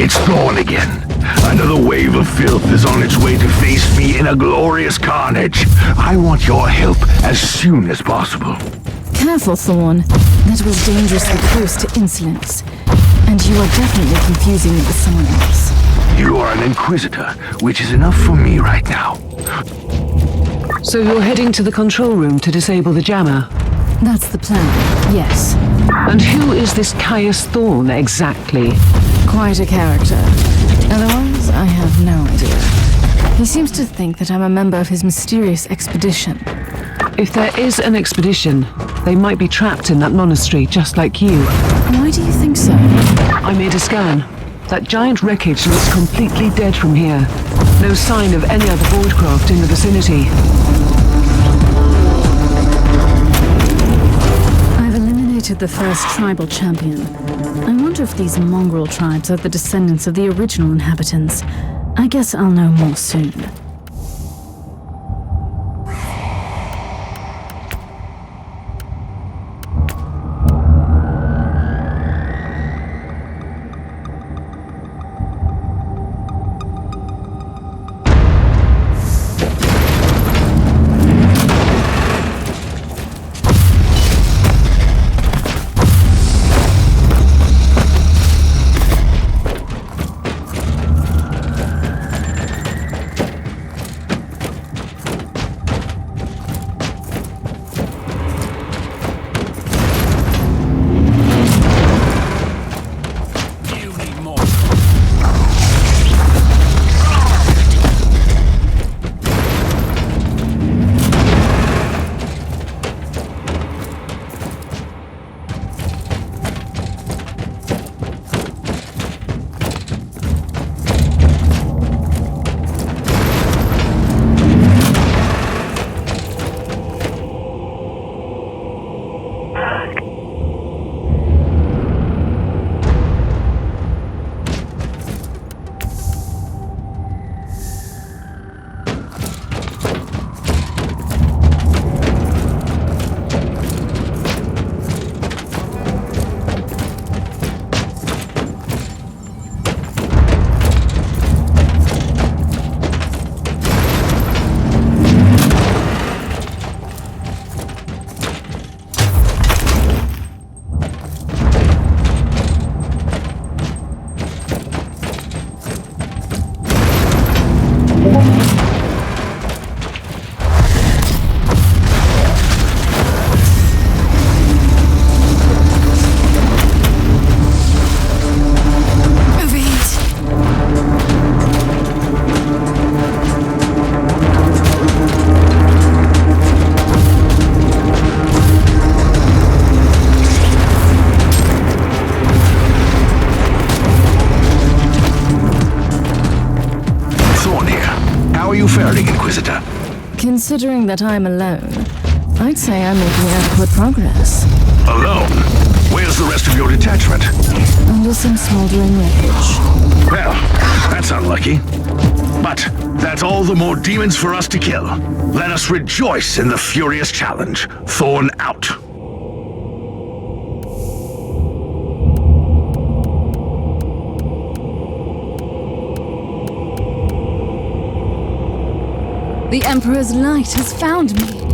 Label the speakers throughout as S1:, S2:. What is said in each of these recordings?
S1: It's Thorn again. Another wave of filth is on its way to face me in a glorious carnage. I want your help as soon as possible.
S2: Careful, Thorn. That was dangerously close to insolence. And you are definitely confusing me with someone else.
S1: You are an Inquisitor, which is enough for me right now.
S3: So you're heading to the control room to disable the jammer?
S2: That's the plan, yes.
S3: And who is this Caius Thorn exactly?
S2: Quite a character. Otherwise, I have no idea. He seems to think that I'm a member of his mysterious expedition.
S3: If there is an expedition, they might be trapped in that monastery just like you.
S2: Why do you think so?
S3: I made a scan. That giant wreckage looks completely dead from here. No sign of any other boardcraft in the vicinity.
S2: I've eliminated the first tribal champion. I wonder if these mongrel tribes are the descendants of the original inhabitants. I guess I'll know more soon.
S1: Inquisitor.
S2: Considering that I'm alone, I'd say I'm making adequate progress.
S1: Alone? Where's the rest of your detachment?
S2: Under some smoldering wreckage.
S1: Well, that's unlucky. But that's all the more demons for us to kill. Let us rejoice in the furious challenge. Thorn out.
S2: The Emperor's light has found me.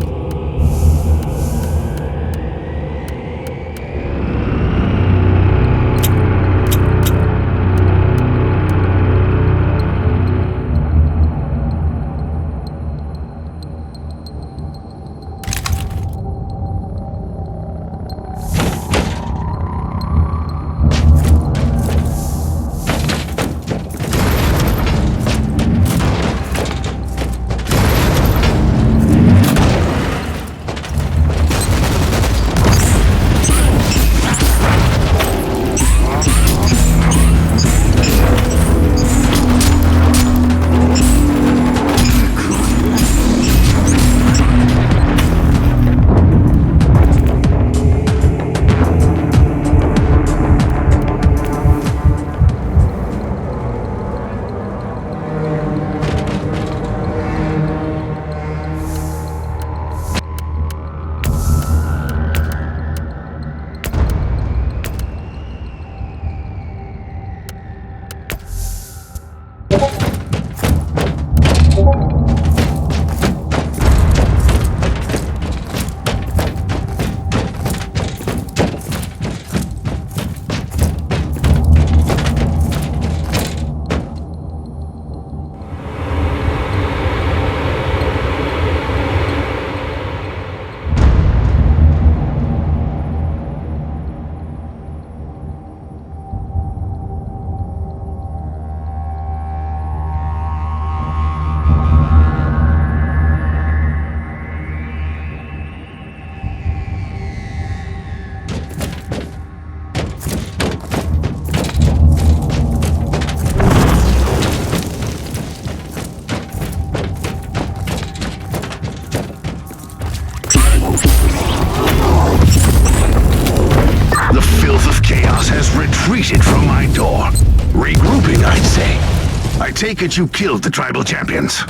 S1: take it you killed the tribal champions.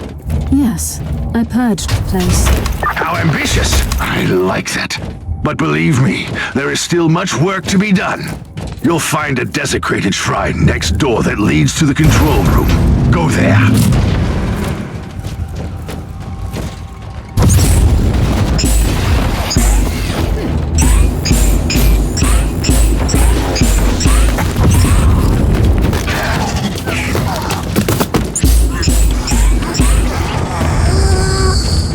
S2: Yes, I purged the place.
S1: How ambitious! I like that. But believe me, there is still much work to be done. You'll find a desecrated shrine next door that leads to the control room. Go there.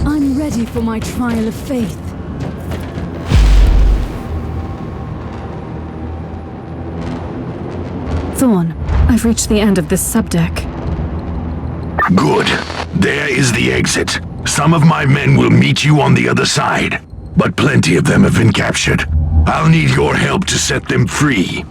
S2: I'm ready for my trial of faith. Thorn, I've reached the end of this subdeck.
S1: Good. There is the exit. Some of my men will meet you on the other side, but plenty of them have been captured. I'll need your help to set them free.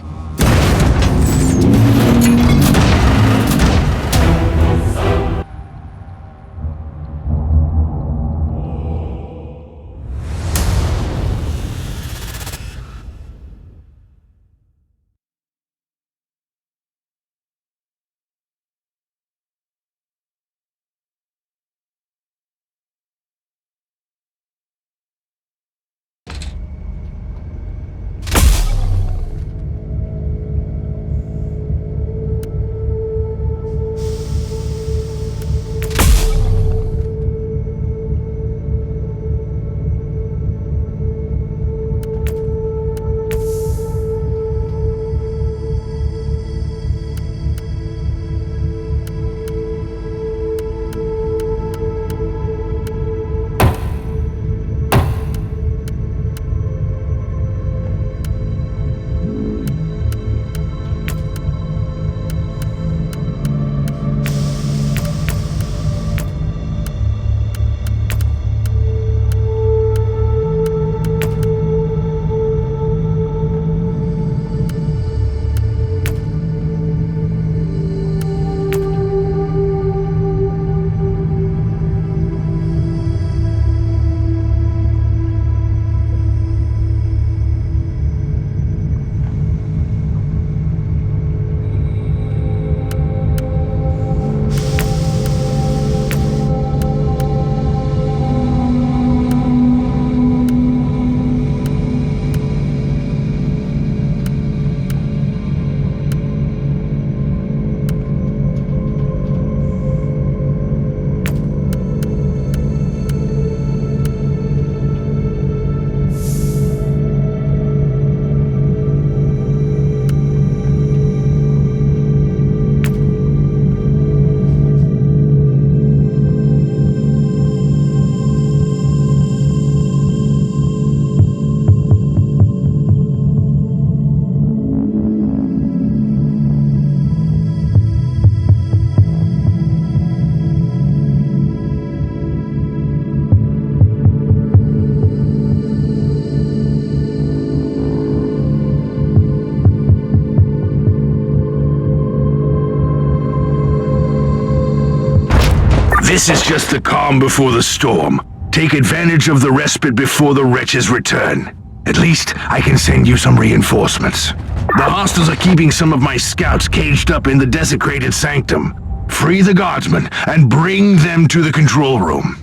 S1: This is just the calm before the storm. Take advantage of the respite before the wretches return. At least, I can send you some reinforcements. The hostiles are keeping some of my scouts caged up in the desecrated sanctum. Free the guardsmen and bring them to the control room.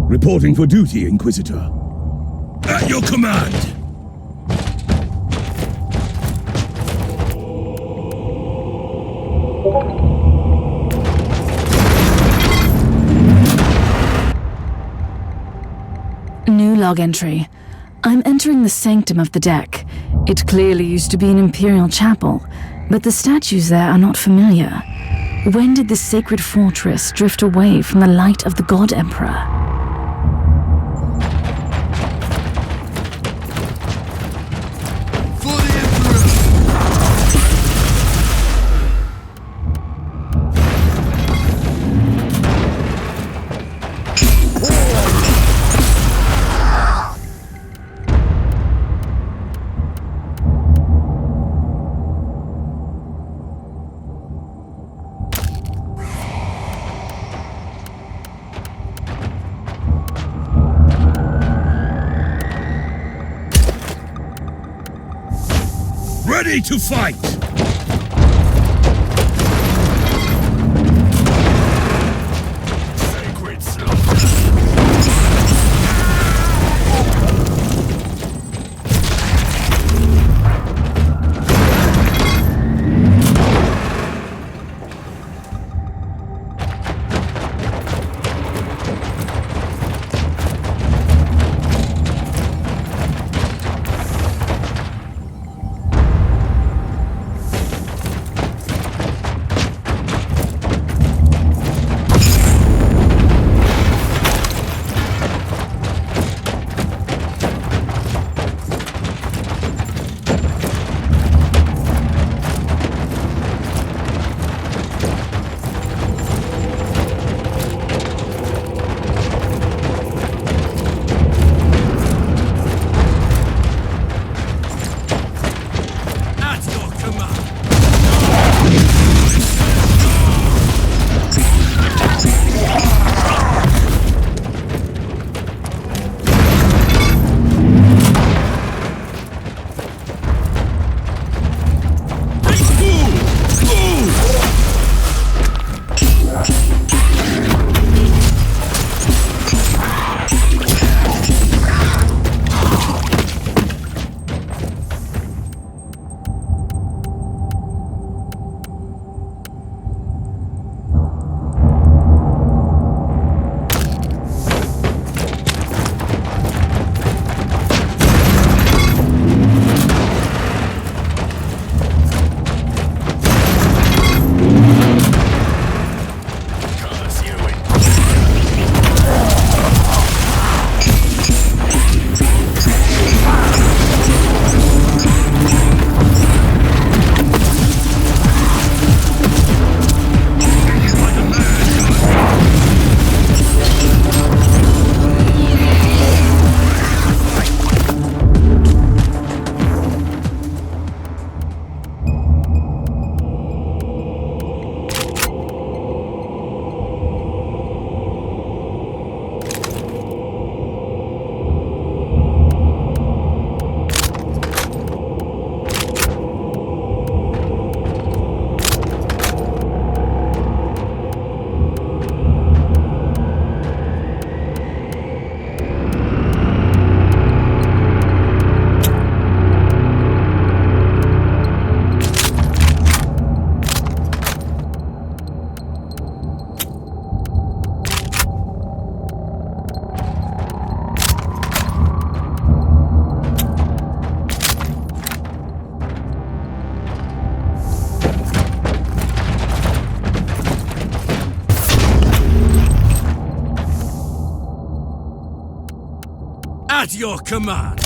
S4: Reporting for duty, Inquisitor. At your command!
S2: New log entry. I'm entering the sanctum of the deck. It clearly used to be an imperial chapel, but the statues there are not familiar. When did this sacred fortress drift away from the light of the God Emperor?
S4: Ready to fight! At your command!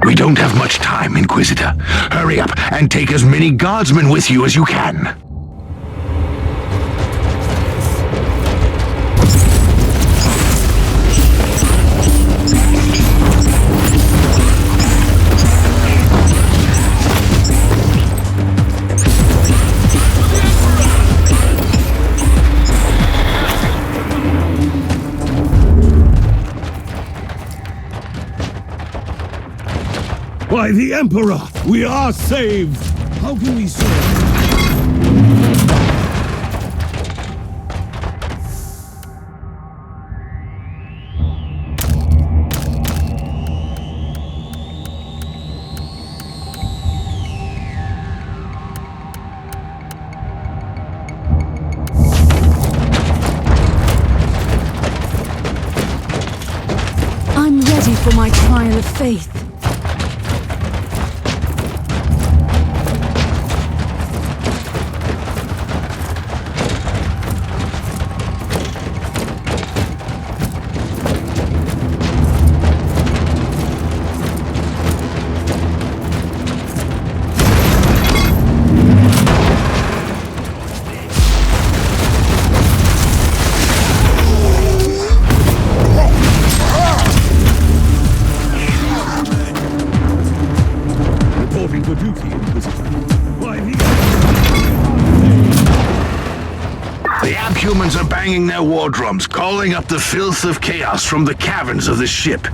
S1: We don't have much time, Inquisitor. Hurry up and take as many guardsmen with you as you can.
S4: By the Emperor, we are saved! How can we serve?
S2: I'm ready for my trial of faith.
S4: Reporting for duty, Inquisitor. By the
S1: The abhumans are banging their war drums, calling up the filth of chaos from the caverns of the ship.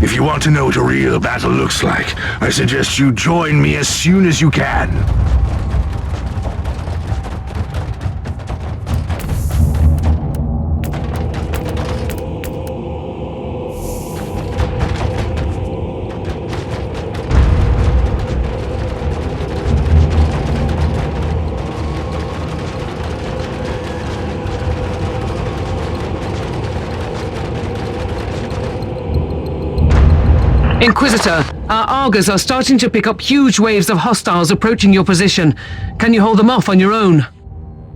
S1: If you want to know what a real battle looks like, I suggest you join me as soon as you can.
S3: Inquisitor, our Argos are starting to pick up huge waves of hostiles approaching your position. Can you hold them off on your own?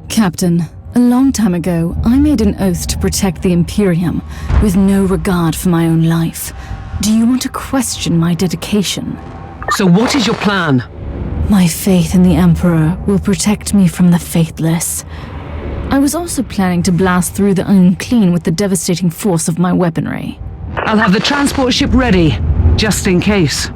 S2: Captain, a long time ago, I made an oath to protect the Imperium with no regard for my own life. Do you want to question my dedication?
S3: So what is your plan?
S2: My faith in the Emperor will protect me from the faithless. I was also planning to blast through the unclean with the devastating force of my weaponry.
S3: I'll have the transport ship ready, just in case.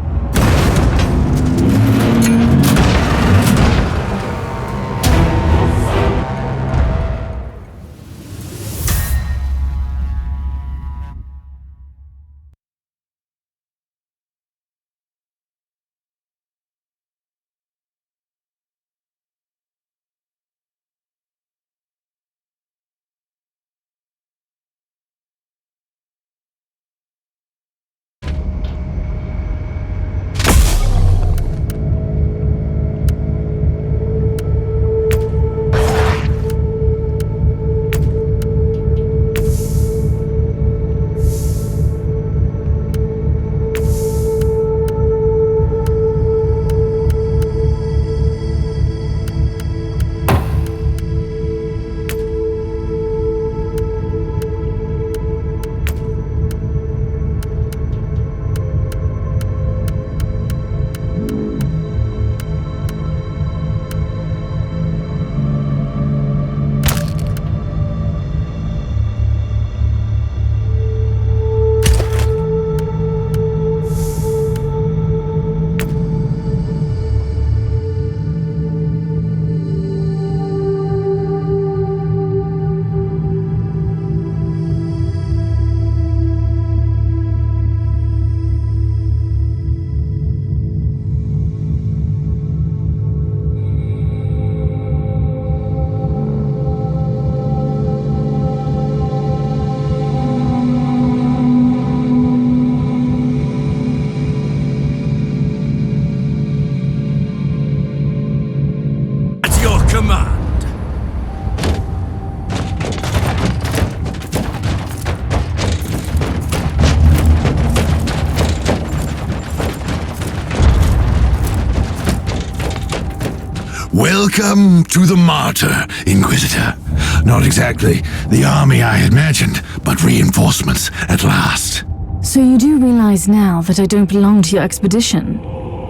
S1: Welcome to the Martyr, Inquisitor. Not exactly the army I imagined, but reinforcements at last.
S2: So you do realize now that I don't belong to your expedition?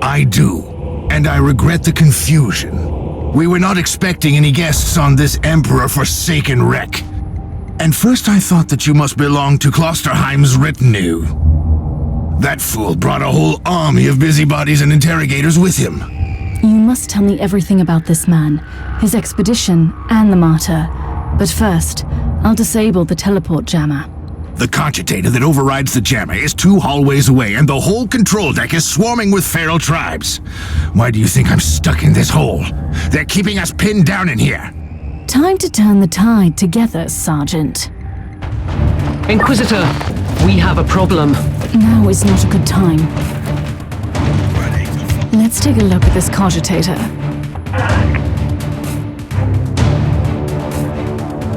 S1: I do, and I regret the confusion. We were not expecting any guests on this Emperor-forsaken wreck. And first I thought that you must belong to Klosterheim's retinue. That fool brought a whole army of busybodies and interrogators with him.
S2: You must tell me everything about this man, his expedition, and the Martyr. But first, I'll disable the teleport jammer.
S1: The cogitator that overrides the jammer is 2 hallways away, and the whole control deck is swarming with feral tribes. Why do you think I'm stuck in this hole? They're keeping us pinned down in here.
S2: Time to turn the tide together, Sergeant.
S3: Inquisitor, we have a problem.
S2: Now is not a good time. Let's take a look at this cogitator.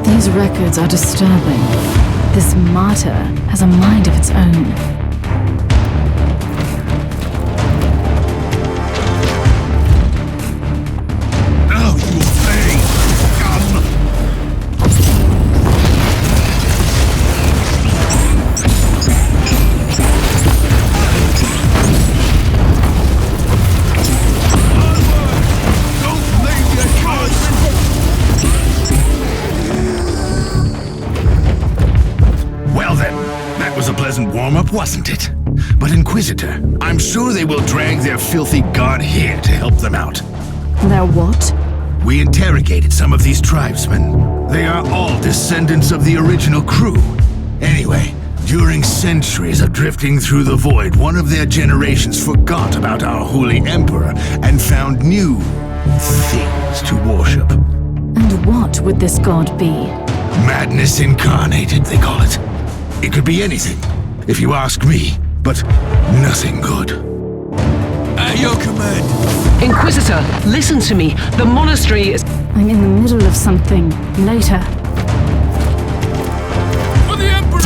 S2: These records are disturbing. This Martyr has a mind of its own.
S1: Now you pay, scum! Don't blame your cards! Well then, that was a pleasant warm-up, wasn't it? But Inquisitor, I'm sure they will drag their filthy god here to help them out.
S2: They're what?
S1: We interrogated some of these tribesmen. They are all descendants of the original crew. Anyway, during centuries of drifting through the void, one of their generations forgot about our holy emperor and found new things to worship.
S2: And what would this god be?
S1: Madness incarnated, they call it. It could be anything, if you ask me, but nothing good. At your command.
S3: Inquisitor, listen to me. The monastery is...
S2: I'm in the middle of something. Later.
S1: For the Emperor!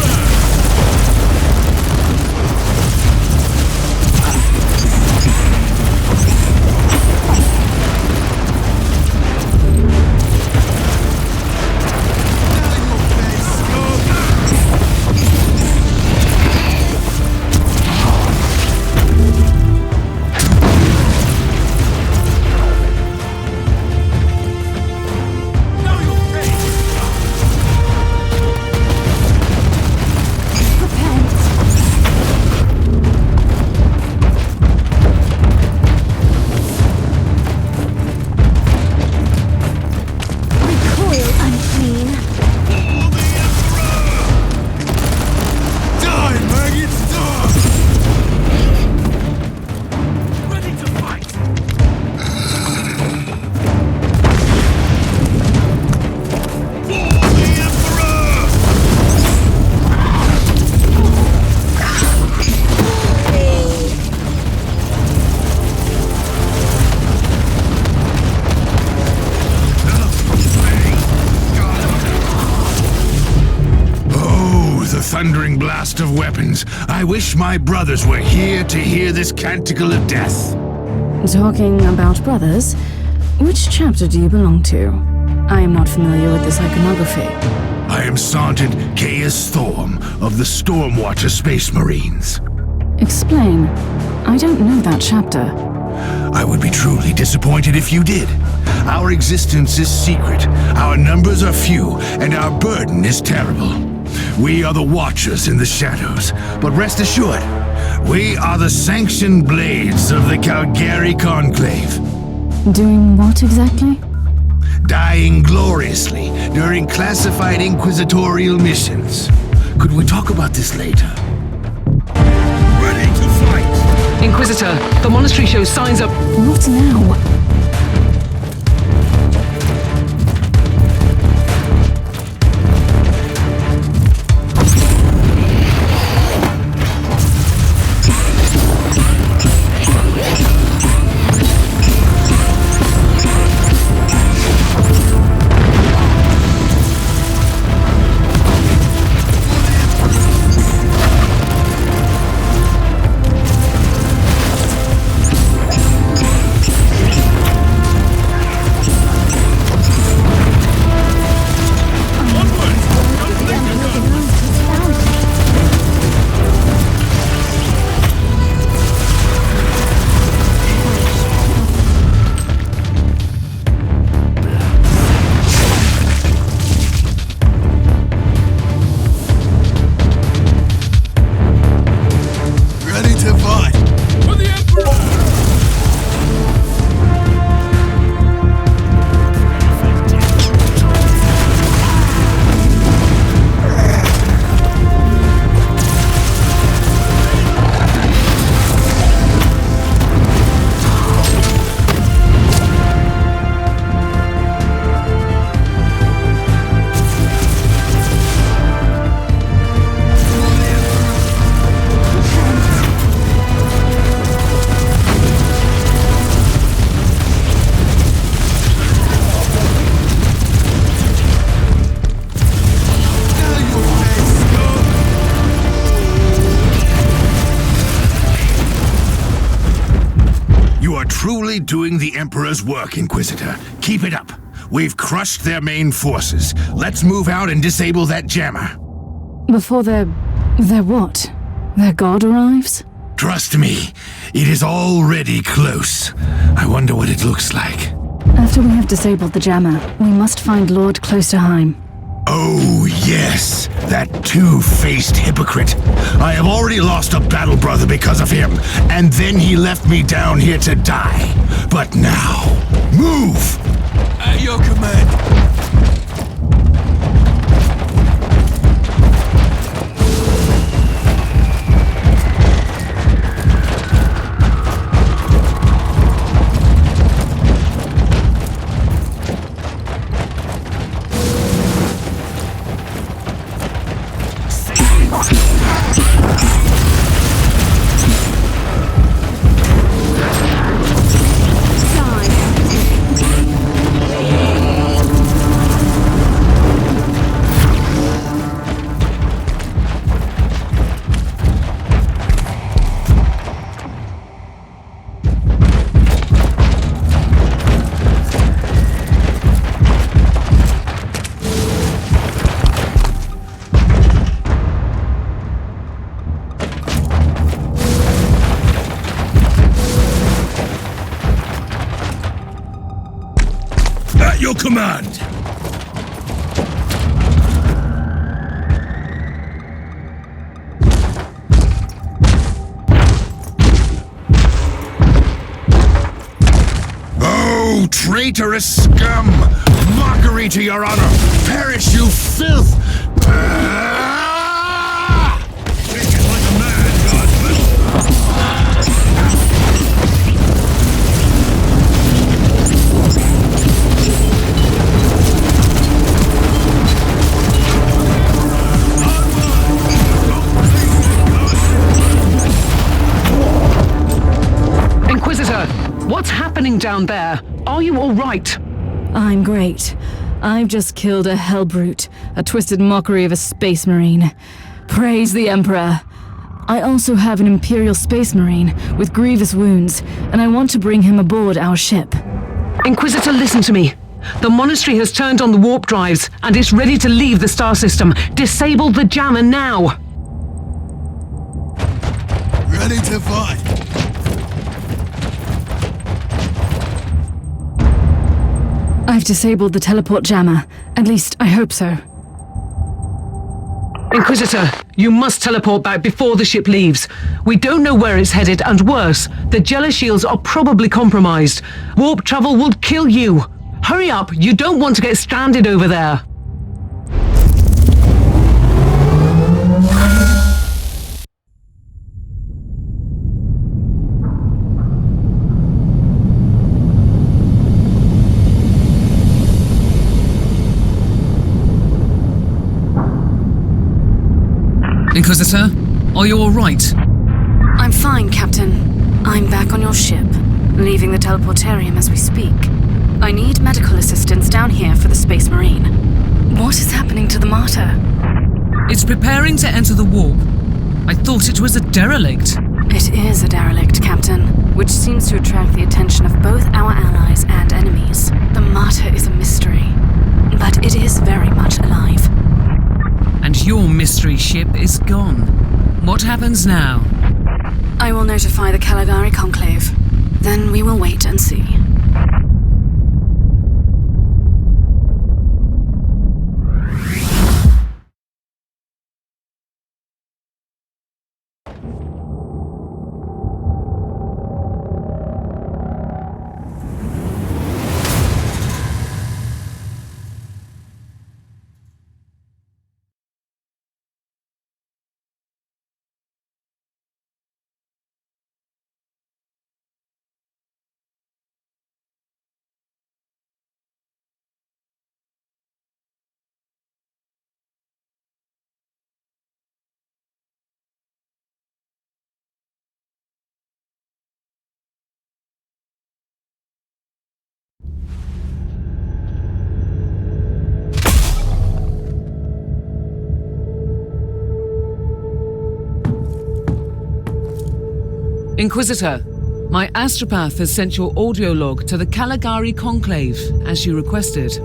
S1: Thundering blast of weapons. I wish my brothers were here to hear this canticle of death.
S2: Talking about brothers, which chapter do you belong to? I am not familiar with this iconography.
S1: I am Sergeant Caius Thorm of the Stormwatcher Space Marines.
S2: Explain. I don't know that chapter.
S1: I would be truly disappointed if you did. Our existence is secret, our numbers are few, and our burden is terrible. We are the Watchers in the shadows, but rest assured, we are the sanctioned blades of the Calgary Conclave.
S2: Doing what exactly?
S1: Dying gloriously during classified inquisitorial missions. Could we talk about this later? Ready to fight!
S3: Inquisitor, the monastery shows signs of...
S2: What now?
S1: truly doing the Emperor's work, Inquisitor. Keep it up. We've crushed their main forces. Let's move out and disable that jammer.
S2: Before their what? Their god arrives?
S1: Trust me, it is already close. I wonder what it looks like.
S2: After we have disabled the jammer, we must find Lord Klosterheim.
S1: Oh, yes, that two-faced hypocrite. I have already lost a battle brother because of him, and then he left me down here to die. But now, move!
S4: At your command.
S1: At your command! Oh, traitorous scum! Mockery to your honor! Perish, you filth! Think it like a man, Guardsman!
S3: Inquisitor, what's happening down there? Are you all right?
S2: I'm great. I've just killed a hellbrute, a twisted mockery of a space marine. Praise the Emperor. I also have an Imperial Space Marine with grievous wounds, and I want to bring him aboard our ship.
S3: Inquisitor, listen to me. The monastery has turned on the warp drives and is ready to leave the star system. Disable the jammer now!
S4: Ready to fight.
S2: I've disabled the teleport jammer. At least, I hope so.
S3: Inquisitor, you must teleport back before the ship leaves. We don't know where it's headed, and worse, the Jella shields are probably compromised. Warp travel will kill you. Hurry up, you don't want to get stranded over there.
S5: Inquisitor, are you all right?
S2: I'm fine, Captain. I'm back on your ship, leaving the teleportarium as we speak. I need medical assistance down here for the Space Marine. What is happening to the Martyr?
S5: It's preparing to enter the warp. I thought it was a derelict.
S2: It is a derelict, Captain, which seems to attract the attention of both our allies and enemies. The Martyr is a mystery, but it is very much alive.
S5: And your mystery ship is gone. What happens now?
S2: I will notify the Caligari Conclave. Then we will wait and see.
S5: Inquisitor, My astropath has sent your audio log to the Caligari Conclave, as you requested.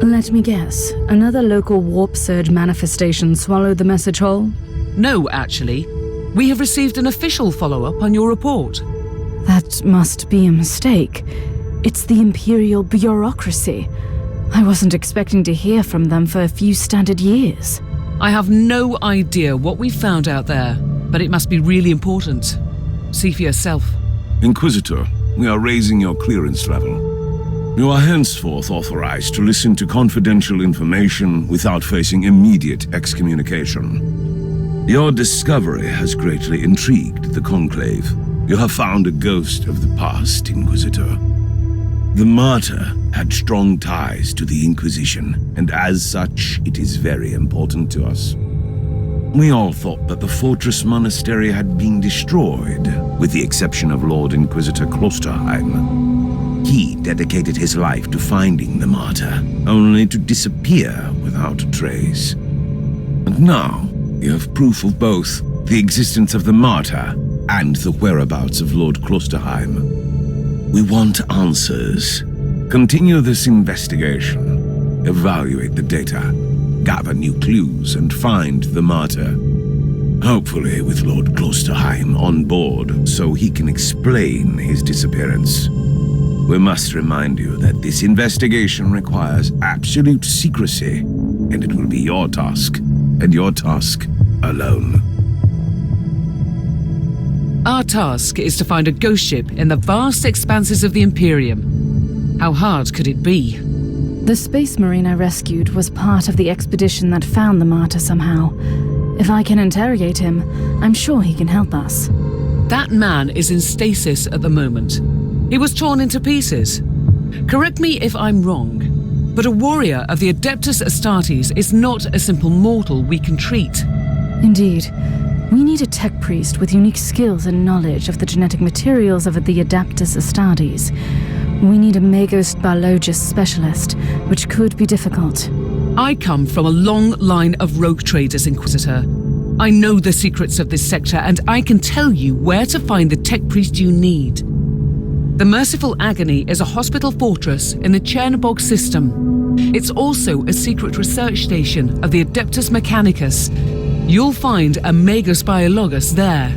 S2: Let me guess. Another local warp surge manifestation swallowed the message whole?
S5: No, actually. We have received an official follow-up on your report.
S2: That must be a mistake. It's the Imperial bureaucracy. I wasn't expecting to hear from them for a few standard years.
S5: I have no idea what we found out there, but it must be really important. See for yourself.
S4: Inquisitor, we are raising your clearance level. You are henceforth authorized to listen to confidential information without facing immediate excommunication. Your discovery has greatly intrigued the Conclave. You have found a ghost of the past, Inquisitor. The Martyr had strong ties to the Inquisition, and as such, it is very important to us. We all thought that the Fortress Monastery had been destroyed, with the exception of Lord Inquisitor Klosterheim. He dedicated his life to finding the Martyr, only to disappear without a trace. And now, you have proof of both the existence of the Martyr and the whereabouts of Lord Klosterheim. We want answers. Continue this investigation. Evaluate the data. Gather new clues and find the Martyr. Hopefully with Lord Klosterheim on board so he can explain his disappearance. We must remind you that this investigation requires absolute secrecy, and it will be your task, and your task alone.
S5: Our task is to find a ghost ship in the vast expanses of the Imperium. How hard could it be?
S2: The Space Marine I rescued was part of the expedition that found the Martyr somehow. If I can interrogate him, I'm sure he can help us.
S5: That man is in stasis at the moment. He was torn into pieces. Correct me if I'm wrong, but a warrior of the Adeptus Astartes is not a simple mortal we can treat.
S2: Indeed. We need a tech priest with unique skills and knowledge of the genetic materials of the Adeptus Astartes. We need a Magos biologist specialist, which could be difficult.
S5: I come from a long line of rogue traders, Inquisitor. I know the secrets of this sector, and I can tell you where to find the tech priest you need. The Merciful Agony is a hospital fortress in the Chernobog system. It's also a secret research station of the Adeptus Mechanicus. You'll find a Magos Biologus there.